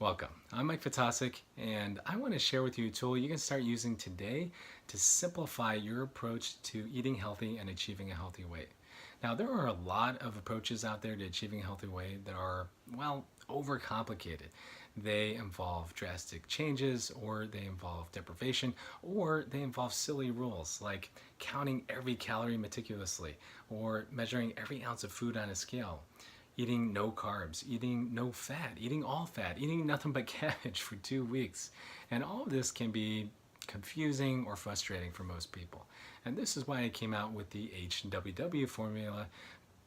Welcome. I'm Mike Fatasic, and I want to share with you a tool you can start using today to simplify your approach to eating healthy and achieving a healthy weight. Now, there are a lot of approaches out there to achieving a healthy weight that are, well, overcomplicated. They involve drastic changes, or they involve deprivation, or they involve silly rules like counting every calorie meticulously, or measuring every ounce of food on a scale, eating no carbs, eating no fat, eating all fat, eating nothing but cabbage for 2 weeks. And all of this can be confusing or frustrating for most people. And this is why I came out with the HWW formula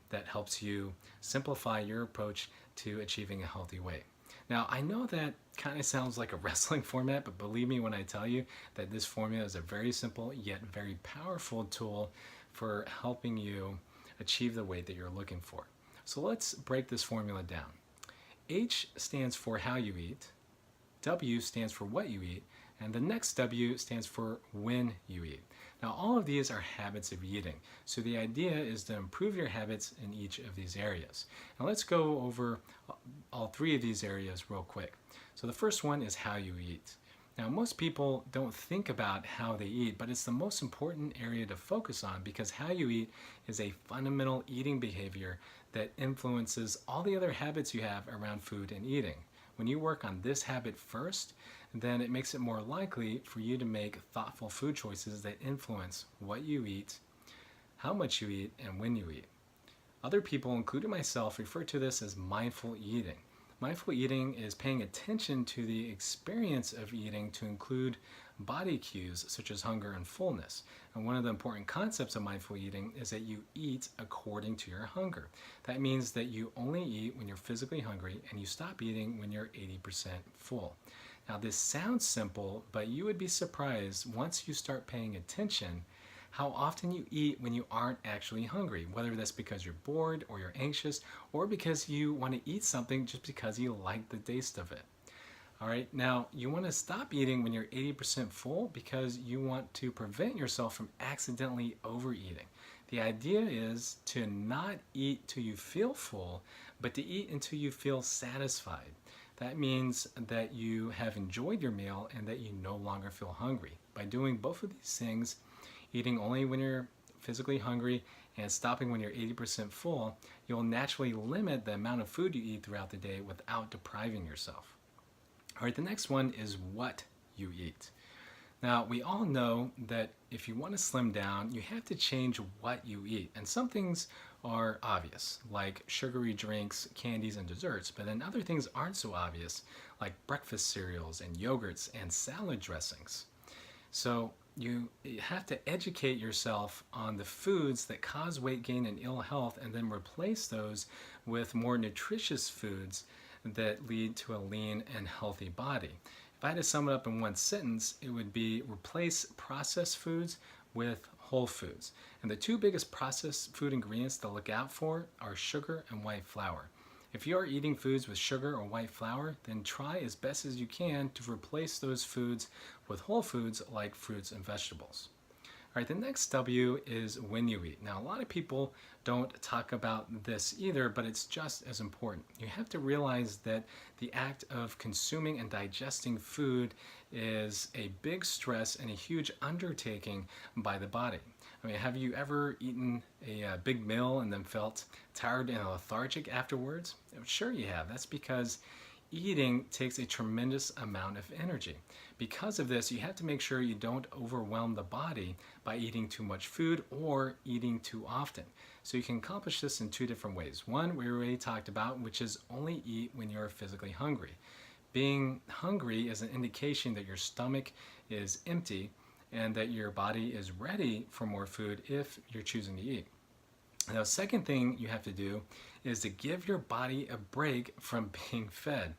that helps you simplify your approach to achieving a healthy weight. Now, I know that kind of sounds like a wrestling format, but believe me when I tell you that this formula is a very simple yet very powerful tool for helping you achieve the weight that you're looking for. So let's break this formula down. H stands for how you eat, W stands for what you eat, and the next W stands for when you eat. Now, all of these are habits of eating. So the idea is to improve your habits in each of these areas. Now let's go over all three of these areas real quick. So the first one is how you eat. Now, most people don't think about how they eat, but it's the most important area to focus on because how you eat is a fundamental eating behavior that influences all the other habits you have around food and eating. When you work on this habit first, then it makes it more likely for you to make thoughtful food choices that influence what you eat, how much you eat, and when you eat. Other people, including myself, refer to this as mindful eating. Mindful eating is paying attention to the experience of eating to include body cues such as hunger and fullness. And one of the important concepts of mindful eating is that you eat according to your hunger. That means that you only eat when you're physically hungry and you stop eating when you're 80% full. Now, this sounds simple, but you would be surprised once you start paying attention how often you eat when you aren't actually hungry, whether that's because you're bored or you're anxious or because you want to eat something just because you like the taste of it. All right, now you want to stop eating when you're 80% full because you want to prevent yourself from accidentally overeating. The idea is to not eat till you feel full, but to eat until you feel satisfied. That means that you have enjoyed your meal and that you no longer feel hungry. By doing both of these things, eating only when you're physically hungry and stopping when you're 80% full, you'll naturally limit the amount of food you eat throughout the day without depriving yourself. All right, the next one is what you eat. Now, we all know that if you want to slim down, you have to change what you eat. And some things are obvious, like sugary drinks, candies, and desserts, but then other things aren't so obvious, like breakfast cereals and yogurts and salad dressings. So you have to educate yourself on the foods that cause weight gain and ill health and then replace those with more nutritious foods that lead to a lean and healthy body. If I had to sum it up in one sentence, it would be replace processed foods with whole foods. And the two biggest processed food ingredients to look out for are sugar and white flour. If you are eating foods with sugar or white flour, then try as best as you can to replace those foods with whole foods like fruits and vegetables. All right, the next W is when you eat. Now, a lot of people don't talk about this either, but it's just as important. You have to realize that the act of consuming and digesting food is a big stress and a huge undertaking by the body. I mean, have you ever eaten a big meal and then felt tired and lethargic afterwards? Sure you have. That's because eating takes a tremendous amount of energy. Because of this, you have to make sure you don't overwhelm the body by eating too much food or eating too often. So you can accomplish this in two different ways. One, we already talked about, which is only eat when you're physically hungry. Being hungry is an indication that your stomach is empty and that your body is ready for more food if you're choosing to eat. Now, the second thing you have to do is to give your body a break from being fed.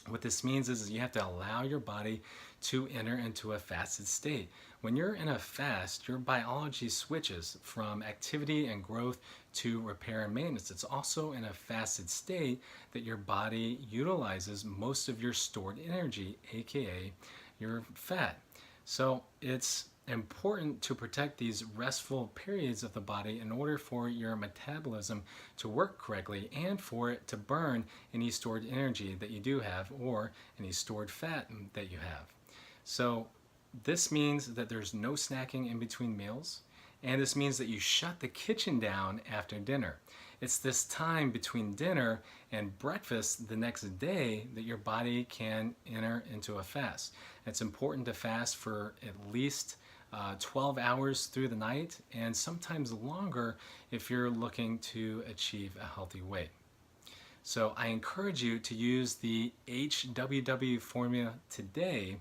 What this means is you have to allow your body to enter into a fasted state. When you're in a fast, your biology switches from activity and growth to repair and maintenance. It's also in a fasted state that your body utilizes most of your stored energy, aka your fat. So it's important to protect these restful periods of the body in order for your metabolism to work correctly and for it to burn any stored energy that you do have or any stored fat that you have. So this means that there's no snacking in between meals, and this means that you shut the kitchen down after dinner. It's this time between dinner and breakfast the next day that your body can enter into a fast. It's important to fast for at least 12 hours through the night, and sometimes longer if you're looking to achieve a healthy weight. So I encourage you to use the HWW formula today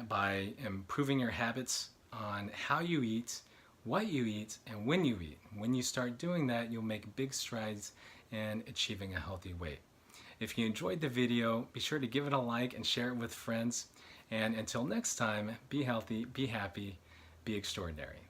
by improving your habits on how you eat, what you eat, and when you eat. When you start doing that, you'll make big strides in achieving a healthy weight. If you enjoyed the video, be sure to give it a like and share it with friends. And until next time, be healthy, be happy, be extraordinary.